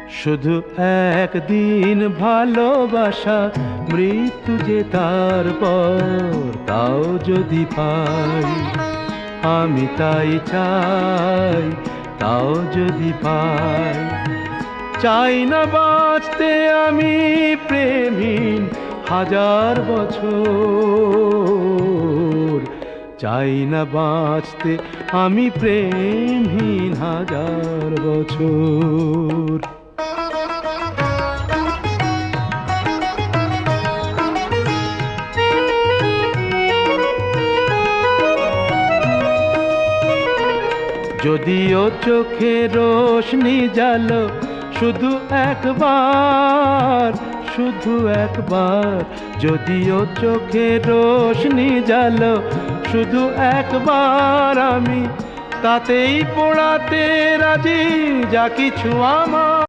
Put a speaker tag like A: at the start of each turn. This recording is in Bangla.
A: শুধু একদিন ভালোবাসা, মৃত্যু যে তারপর, তাও যদি পাই, আমি তাই চাই, তাও যদি পাই। চাই না বাঁচতে আমি প্রেমহীন হাজার বছর, চাই না বাঁচতে আমি প্রেমহীন হাজার বছর। যদিও চোখে রোশনি জালো শুধু একবার, শুধু একবার, যদিও চোখে রোশনি জালো শুধু একবার, আমি তাতেই পোড়াতে রাজি যা কিছু আমার।